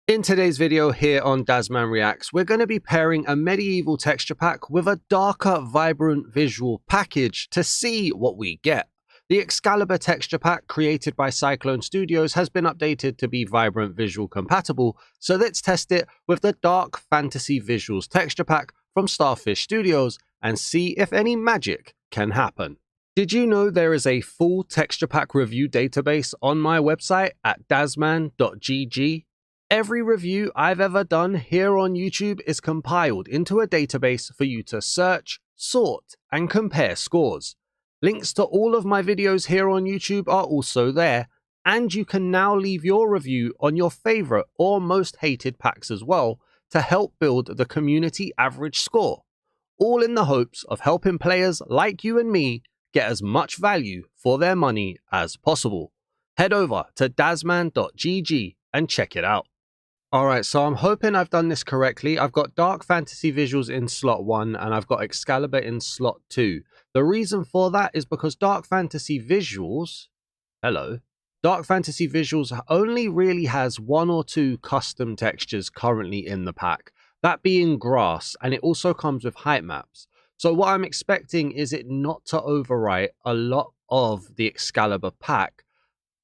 In today's video here on Dazman Reacts, we're going to be pairing a medieval texture pack with a darker, vibrant visual package to see what we get. The Excalibur Texture Pack, created by Syclone Studios, has been updated to be vibrant visual compatible, so let's test it with the Dark Fantasy Visuals Texture Pack from Starfish Studios and see if any magic can happen. Did you know there is a full texture pack review database on my website at dazman.gg? Every review I've ever done here on YouTube is compiled into a database for you to search, sort, and compare scores. Links to all of my videos here on YouTube are also there, and you can now leave your review on your favorite or most hated packs as well to help build the community average score, all in the hopes of helping players like you and me get as much value for their money as possible. Head over to dazman.gg and check it out. Alright, so I'm hoping I've done this correctly. I've got Dark Fantasy Visuals in slot 1 and I've got Excalibur in slot 2. The reason for that is because Dark Fantasy Visuals only really has 1 or 2 custom textures currently in the pack, that being grass, and it also comes with height maps. So what I'm expecting is it not to overwrite a lot of the Excalibur pack,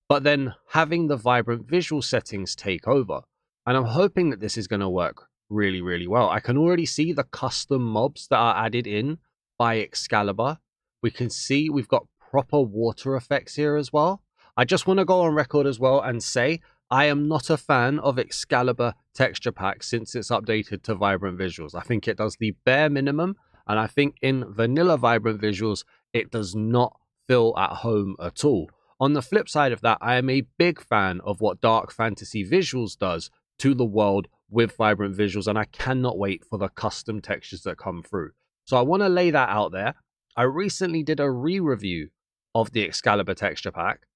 but then having the vibrant visual settings take over. And I'm hoping that this is going to work really, really well. I can already see the custom mobs that are added in by Excalibur. We can see we've got proper water effects here as well. I just want to go on record as well and say I am not a fan of Excalibur Texture Pack since it's updated to vibrant visuals. I think it does the bare minimum, and I think in vanilla vibrant visuals, it does not feel at home at all. On the flip side of that, I am a big fan of what Dark Fantasy Visuals does to the world with vibrant visuals, and I cannot wait for the custom textures that come through. So I want to lay that out there. I recently did a re-review of the Excalibur Texture Pack,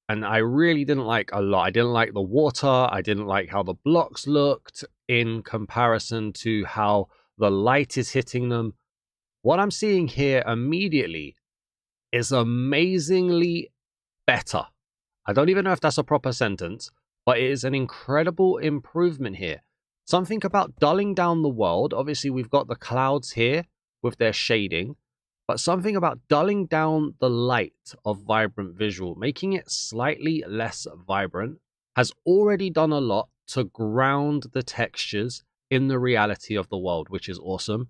and I really didn't like a lot. I didn't like the water. I didn't like how the blocks looked in comparison to how the light is hitting them. What I'm seeing here immediately is amazingly better. I don't even know if that's a proper sentence, but it is an incredible improvement here. Something about dulling down the world. Obviously, we've got the clouds here with their shading, but something about dulling down the light of vibrant visual, making it slightly less vibrant, has already done a lot to ground the textures in the reality of the world, which is awesome.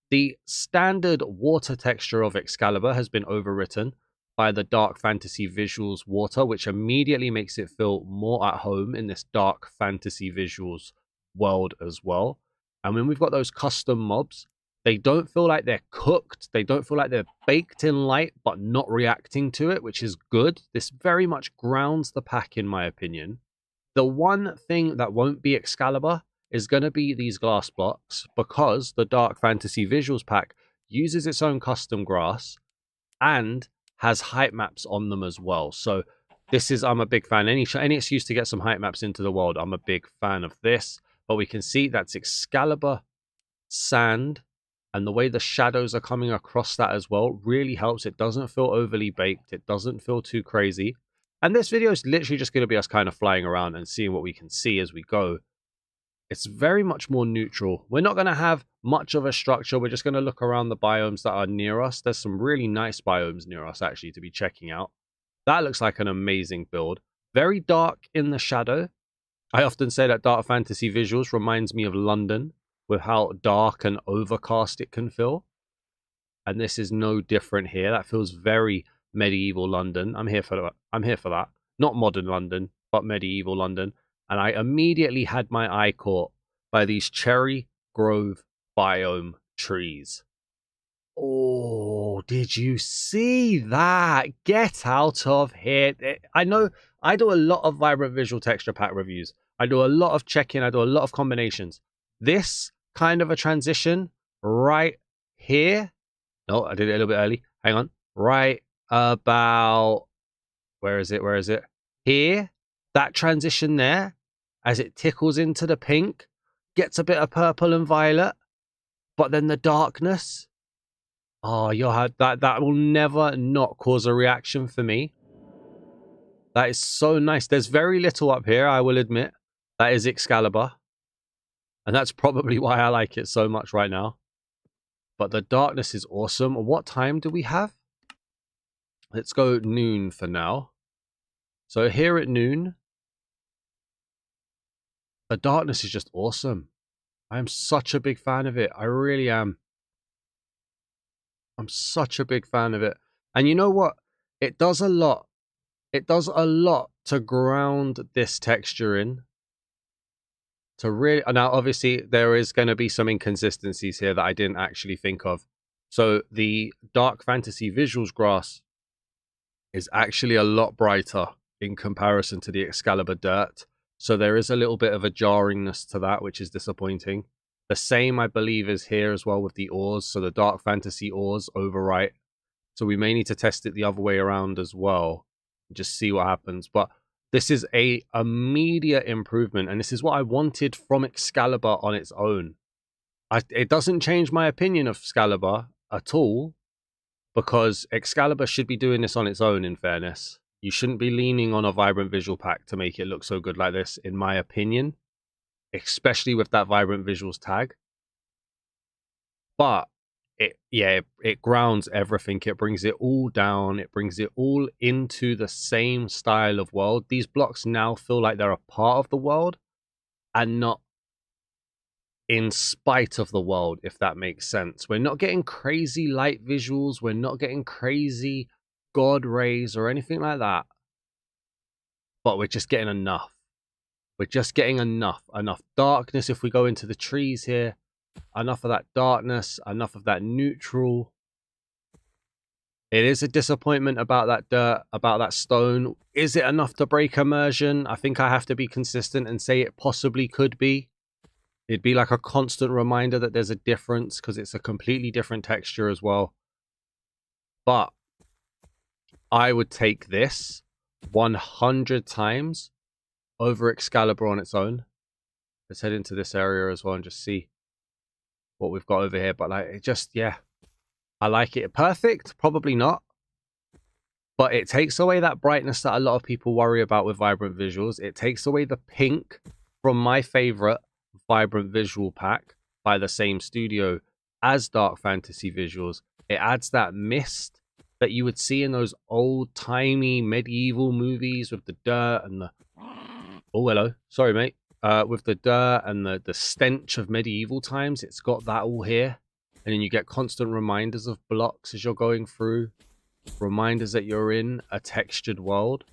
The standard water texture of Excalibur has been overwritten by the Dark Fantasy Visuals water, which immediately makes it feel more at home in this Dark Fantasy Visuals world as well. And when we've got those custom mobs, they don't feel like they're cooked. They don't feel like they're baked in light, but not reacting to it, which is good. This very much grounds the pack, in my opinion. The one thing that won't be Excalibur is going to be these glass blocks, because the Dark Fantasy Visuals pack uses its own custom grass and has height maps on them as well. So this is, I'm a big fan. Any excuse to get some height maps into the world, I'm a big fan of this. But we can see that's Excalibur sand, and the way the shadows are coming across that as well really helps. It doesn't feel overly baked. It doesn't feel too crazy. And this video is literally just going to be us kind of flying around and seeing what we can see as we go. It's very much more neutral. We're not going to have much of a structure. We're just going to look around the biomes that are near us. There's some really nice biomes near us, actually, to be checking out. That looks like an amazing build. Very dark in the shadow. I often say that Dark Fantasy Visuals reminds me of London, with how dark and overcast it can feel. And this is no different here. That feels very medieval London. I'm here for that. Not modern London, but medieval London. And I immediately had my eye caught by these Cherry Grove biome trees. Oh, did you see that? Get out of here. I know I do a lot of vibrant visual texture pack reviews. I do a lot of checking. I do a lot of combinations. This kind of a transition right here. No, I did it a little bit early. Hang on. Right about, where is it? Here. That transition there, as it tickles into the pink, gets a bit of purple and violet, but then the darkness. Oh, you'll have that will never not cause a reaction for me. That is so nice. There's very little up here, I will admit, That is Excalibur. And that's probably why I like it so much right now. But the darkness is awesome. What time do we have? Let's go noon for now. So here at noon, the darkness is just awesome. I am such a big fan of it. I really am. I'm such a big fan of it. And you know what? It does a lot. It does a lot to ground this texture in. To really, now obviously there is going to be some inconsistencies here that I didn't actually think of. So the Dark Fantasy Visuals grass is actually a lot brighter in comparison to the Excalibur Dirt. So there is a little bit of a jarringness to that, which is disappointing. The same, I believe, is here as well with the ores. So the Dark Fantasy ores overwrite. So we may need to test it the other way around as well. Just see what happens. But this is a immediate improvement. And this is what I wanted from Excalibur on its own. It doesn't change my opinion of Excalibur at all. Because Excalibur should be doing this on its own, in fairness. You shouldn't be leaning on a Vibrant Visual Pack to make it look so good like this, in my opinion. Especially with that Vibrant Visuals tag. But, it grounds everything. It brings it all down. It brings it all into the same style of world. These blocks now feel like they're a part of the world. And not in spite of the world, if that makes sense. We're not getting crazy light visuals. We're not getting crazy god rays or anything like that. But we're just getting enough. We're just getting enough. Enough darkness if we go into the trees here. Enough of that darkness. Enough of that neutral. It is a disappointment about that dirt, about that stone. Is it enough to break immersion? I think I have to be consistent and say it possibly could be. It'd be like a constant reminder that there's a difference because it's a completely different texture as well. But I would take this 100 times over Excalibur on its own. Let's head into this area as well and just see what we've got over here. But like, it just, yeah, I like it. Perfect? Probably not. But it takes away that brightness that a lot of people worry about with Vibrant Visuals. It takes away the pink from my favorite Vibrant Visual Pack by the same studio as Dark Fantasy Visuals. It adds that mist that you would see in those old-timey medieval movies with the dirt and the... Oh, hello. Sorry, mate. With the dirt and the stench of medieval times. It's got that all here. And then you get constant reminders of blocks as you're going through. Reminders that you're in a textured world.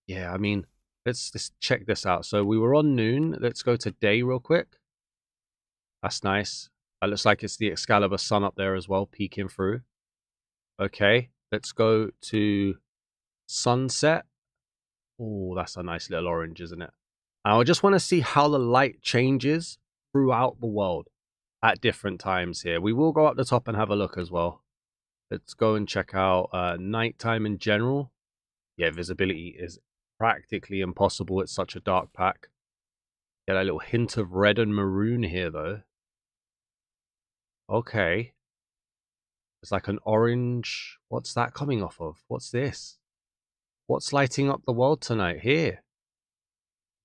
Yeah, I mean... Let's check this out. So we were on noon. Let's go to day real quick. That's nice. That looks like it's the Excalibur sun up there as well, peeking through. Okay, let's go to sunset. Oh, that's a nice little orange, isn't it? I just want to see how the light changes throughout the world at different times here. We will go up the top and have a look as well. Let's go and check out nighttime in general. Yeah, visibility is practically impossible. It's such a dark pack. Get a little hint of red and maroon here, though. Okay. It's like an orange. What's that coming off of? What's this? What's lighting up the world tonight? Here.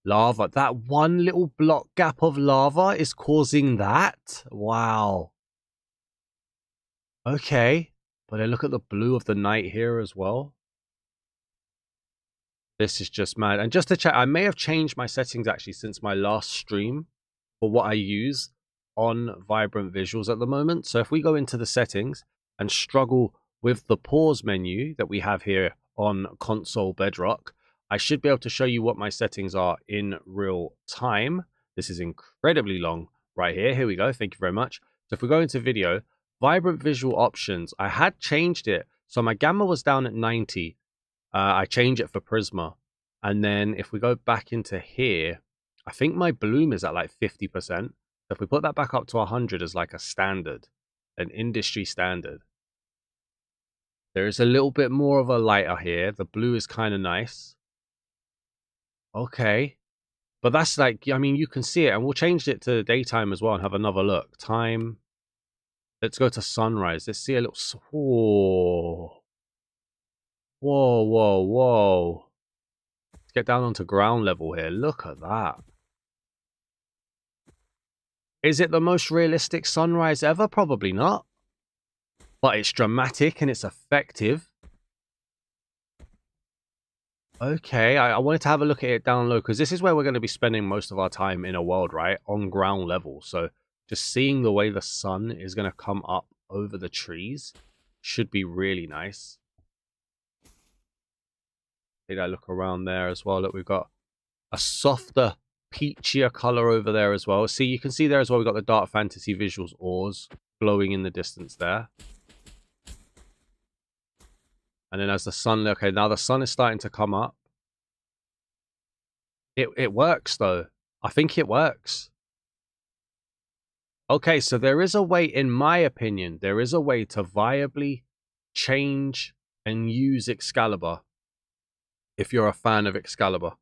Lava. That one little block gap of lava is causing that? Wow. Okay. But then look at the blue of the night here as well. This is just mad. And just to check, I may have changed my settings actually since my last stream for what I use on Vibrant Visuals at the moment. So if we go into the settings and struggle with the pause menu that we have here on console Bedrock, I should be able to show you what my settings are in real time. This is incredibly long right here. Here we go. Thank you very much. So if we go into video, Vibrant Visual Options, I had changed it. So my gamma was down at 90. I change it for Prisma. And then if we go back into here, I think my bloom is at like 50%. So if we put that back up to 100 as like a standard, an industry standard, there is a little bit more of a lighter here. The blue is kind of nice. Okay. But that's like, I mean, you can see it. And we'll change it to daytime as well and have another look. Time. Let's go to sunrise. Let's see a little... Whoa. Whoa, whoa, whoa. Let's get down onto ground level here. Look at that. Is it the most realistic sunrise ever? Probably not. But it's dramatic and it's effective. Okay, I wanted to have a look at it down low because this is where we're going to be spending most of our time in a world, right? On ground level. So just seeing the way the sun is going to come up over the trees should be really nice. Take a look around there as well. Look, we've got a softer, peachier color over there as well. See, you can see there as well, we've got the Dark Fantasy Visuals ores glowing in the distance there. And then as the sun, okay, now the sun is starting to come up. It works, though. I think it works. Okay, so there is a way, in my opinion, there is a way to viably change and use Excalibur. If you're a fan of Excalibur.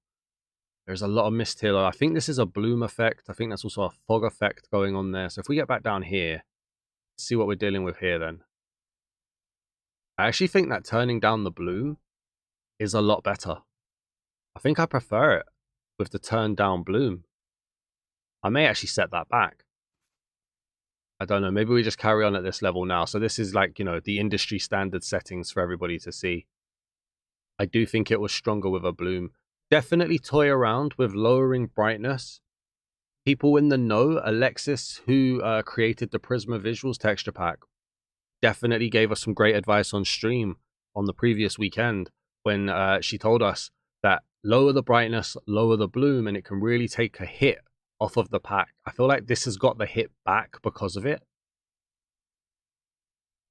There's a lot of mist here, though. I think this is a bloom effect. I think that's also a fog effect going on there. So if we get back down here, see what we're dealing with here then. I actually think that turning down the bloom is a lot better. I think I prefer it with the turned down bloom. I may actually set that back. I don't know. Maybe we just carry on at this level now. So this is like, you know, the industry standard settings for everybody to see. I do think it was stronger with a bloom. Definitely toy around with lowering brightness. People in the know, Alexis, who created the Prisma Visuals texture pack, definitely gave us some great advice on stream on the previous weekend when she told us that lower the brightness, lower the bloom, and it can really take a hit off of the pack. I feel like this has got the hit back because of it.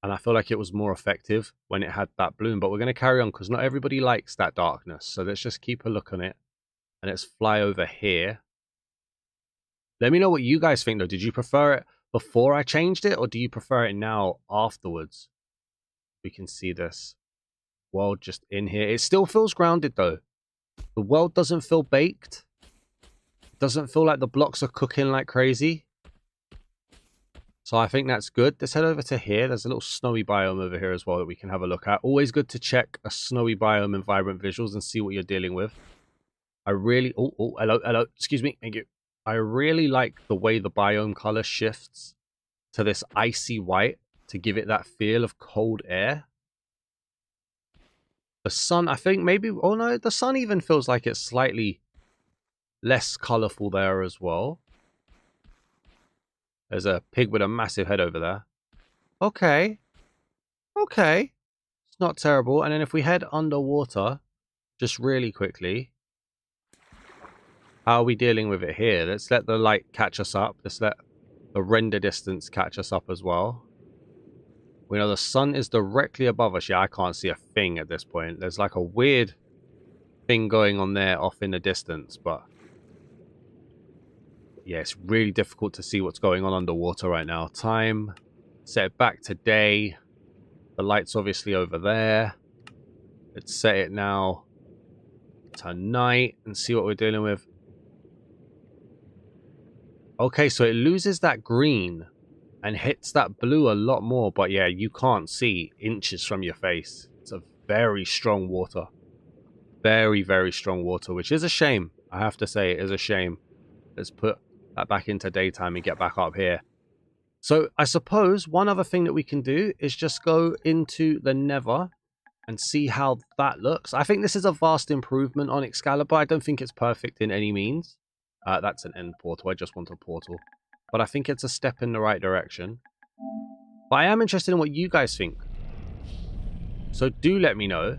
And I feel like it was more effective when it had that bloom. But we're going to carry on because not everybody likes that darkness. So let's just keep a look on it. And let's fly over here. Let me know what you guys think, though. Did you prefer it before I changed it? Or do you prefer it now afterwards? We can see this world just in here. It still feels grounded, though. The world doesn't feel baked. It doesn't feel like the blocks are cooking like crazy. So I think that's good. Let's head over to here. There's a little snowy biome over here as well that we can have a look at. Always good to check a snowy biome in Vibrant Visuals and see what you're dealing with. I really... Oh, hello. Excuse me. Thank you. I really like the way the biome color shifts to this icy white to give it that feel of cold air. The sun, I think maybe... Oh, no. The sun even feels like it's slightly less colorful there as well. There's a pig with a massive head over there. Okay. Okay. It's not terrible. And then if we head underwater, just really quickly. How are we dealing with it here? Let's let the light catch us up. Let's let the render distance catch us up as well. We know the sun is directly above us. Yeah, I can't see a thing at this point. There's like a weird thing going on there off in the distance, but... yeah, it's really difficult to see what's going on underwater right now. Time, set it back to day. The light's obviously over there. Let's set it now to night and see what we're dealing with. Okay, so it loses that green and hits that blue a lot more. But yeah, you can't see inches from your face. It's a very strong water. Very, very strong water, which is a shame. I have to say, it is a shame. Let's put that back into daytime and get back up here. So I suppose one other thing that we can do is just go into the Nether and see how that looks. I think this is a vast improvement on Excalibur. I don't think it's perfect in any means. That's an end portal. I just want a portal. But I think it's a step in the right direction. But I am interested in what you guys think. So do let me know.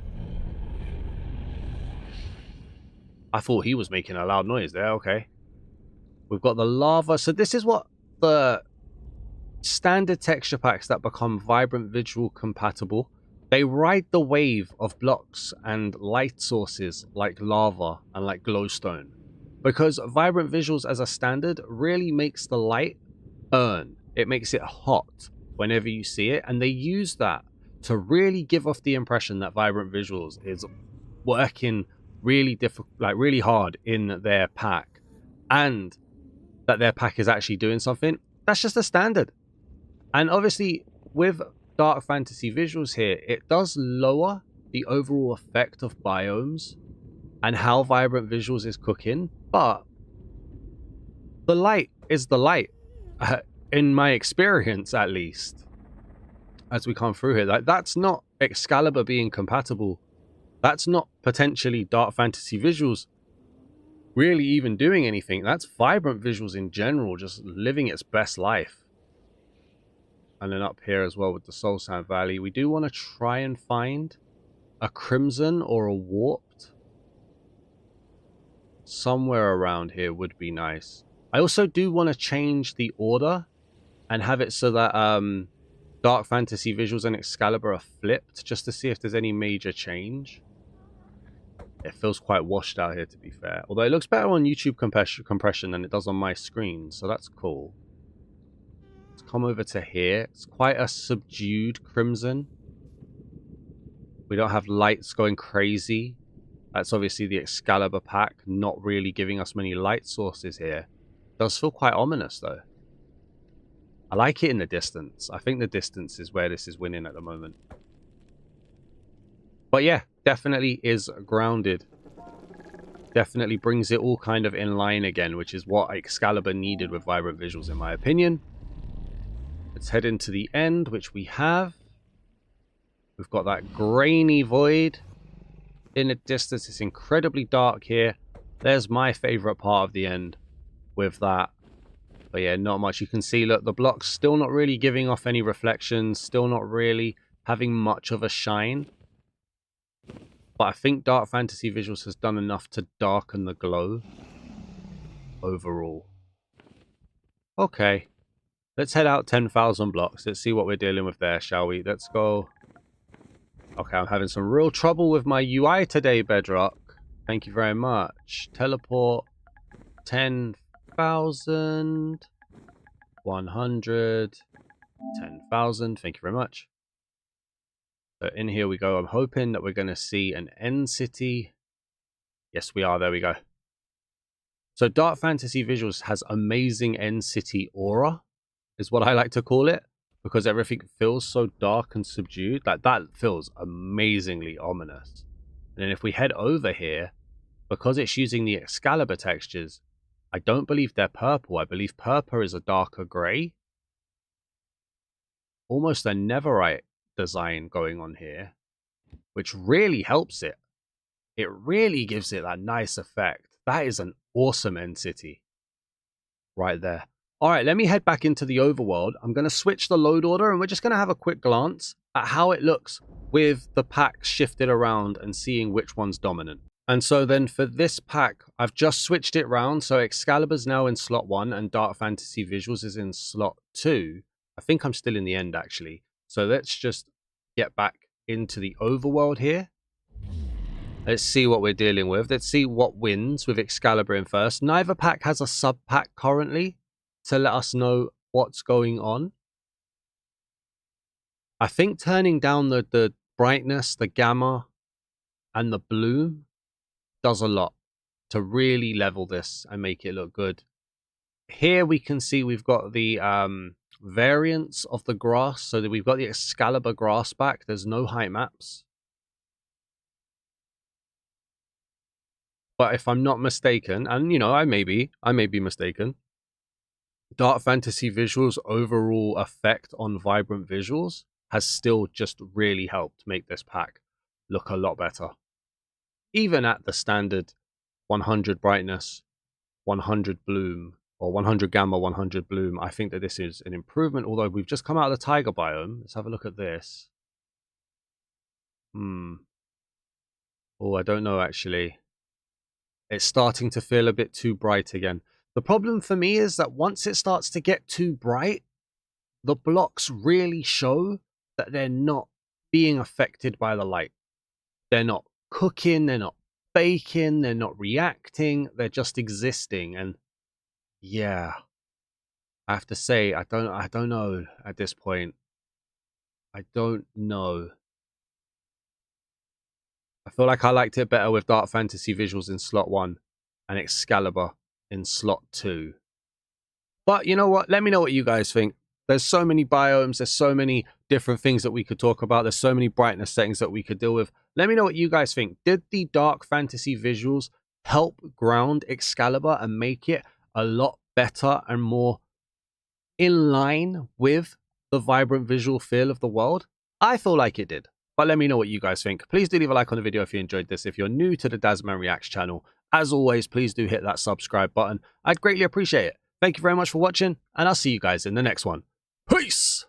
I thought he was making a loud noise there. Okay. We've got the lava. So this is what the standard texture packs that become Vibrant Visual compatible. They ride the wave of blocks and light sources like lava and like glowstone. Because Vibrant Visuals as a standard really makes the light burn. It makes it hot whenever you see it. And they use that to really give off the impression that Vibrant Visuals is working really really hard in their pack. And that their pack is actually doing something. That's just a standard. And obviously, with Dark Fantasy Visuals here, it does lower the overall effect of biomes and how Vibrant Visuals is cooking, but the light is the light, in my experience at least, as we come through here. Like, that's not Excalibur being compatible. That's not potentially Dark Fantasy Visuals really even doing anything. That's Vibrant Visuals in general, just living its best life. And then up here as well with the Soul Sand Valley, we do want to try and find a Crimson or a Warped. Somewhere around here would be nice. I also do want to change the order and have it so that Dark Fantasy Visuals and Excalibur are flipped, just to see if there's any major change. It feels quite washed out here, to be fair. Although it looks better on YouTube compression than it does on my screen, so that's cool. Let's come over to here. It's quite a subdued crimson. We don't have lights going crazy. That's obviously the Excalibur pack, not really giving us many light sources here. Does feel quite ominous, though. I like it in the distance. I think the distance is where this is winning at the moment. But yeah, definitely is grounded. Definitely brings it all kind of in line again, which is what Excalibur needed with Vibrant Visuals, in my opinion. Let's head into the end, which we have. We've got that grainy void in the distance. It's incredibly dark here. There's my favorite part of the end with that. But yeah, not much. You can see, look, the block's still not really giving off any reflections. Still not really having much of a shine. But I think Dark Fantasy Visuals has done enough to darken the glow overall. Okay. Let's head out 10,000 blocks. Let's see what we're dealing with there, shall we? Let's go. Okay, I'm having some real trouble with my UI today, Bedrock. Thank you very much. Teleport 10,000. 100. 10,000. Thank you very much. So in here we go. I'm hoping that we're going to see an end city. Yes, we are. There we go. So Dark Fantasy Visuals has amazing end city aura, is what I like to call it, because everything feels so dark and subdued. Like, that feels amazingly ominous. And then if we head over here, because it's using the Excalibur textures, I don't believe they're purple. I believe purple is a darker grey. Almost a netherite design going on here, which really helps it. It really gives it that nice effect. That is an awesome end city right there. All right, let me head back into the overworld. I'm going to switch the load order, and we're just going to have a quick glance at how it looks with the packs shifted around and seeing which one's dominant. And so then for this pack, I've just switched it around. So Excalibur's now in slot 1 and Dark Fantasy Visuals is in slot 2. I think I'm still in the end, actually. So let's just get back into the overworld here. Let's see what we're dealing with. Let's see what wins with Excalibur in first. Neither pack has a sub-pack currently to let us know what's going on. I think turning down the brightness, the gamma, and the bloom does a lot to really level this and make it look good. Here we can see we've got the variants of the grass. So that we've got the Excalibur grass back. There's no height maps. But if I'm not mistaken, and you know, I may be mistaken, Dark Fantasy Visuals' overall effect on Vibrant Visuals has still just really helped make this pack look a lot better. Even at the standard 100 brightness, 100 bloom, or 100 gamma, 100 bloom, I think that this is an improvement, although we've just come out of the Tiger biome. Let's have a look at this. Oh, I don't know, actually. It's starting to feel a bit too bright again. The problem for me is that once it starts to get too bright, the blocks really show that they're not being affected by the light. They're not cooking, they're not baking, they're not reacting, they're just existing. And yeah, I have to say, I don't know at this point. I don't know. I feel like I liked it better with Dark Fantasy Visuals in slot 1 and Excalibur in slot 2. But you know what? Let me know what you guys think. There's so many biomes, there's so many different things that we could talk about, there's so many brightness settings that we could deal with. Let me know what you guys think. Did the dark fantasy visuals help ground Excalibur and make it a lot better and more in line with the vibrant visual feel of the world? I feel like it did, but let me know what you guys think. Please do leave a like on the video if you enjoyed this. If you're new to the Dazman Reacts channel, as always, please do hit that subscribe button. I'd greatly appreciate it. Thank you very much for watching, and I'll see you guys in the next one. Peace!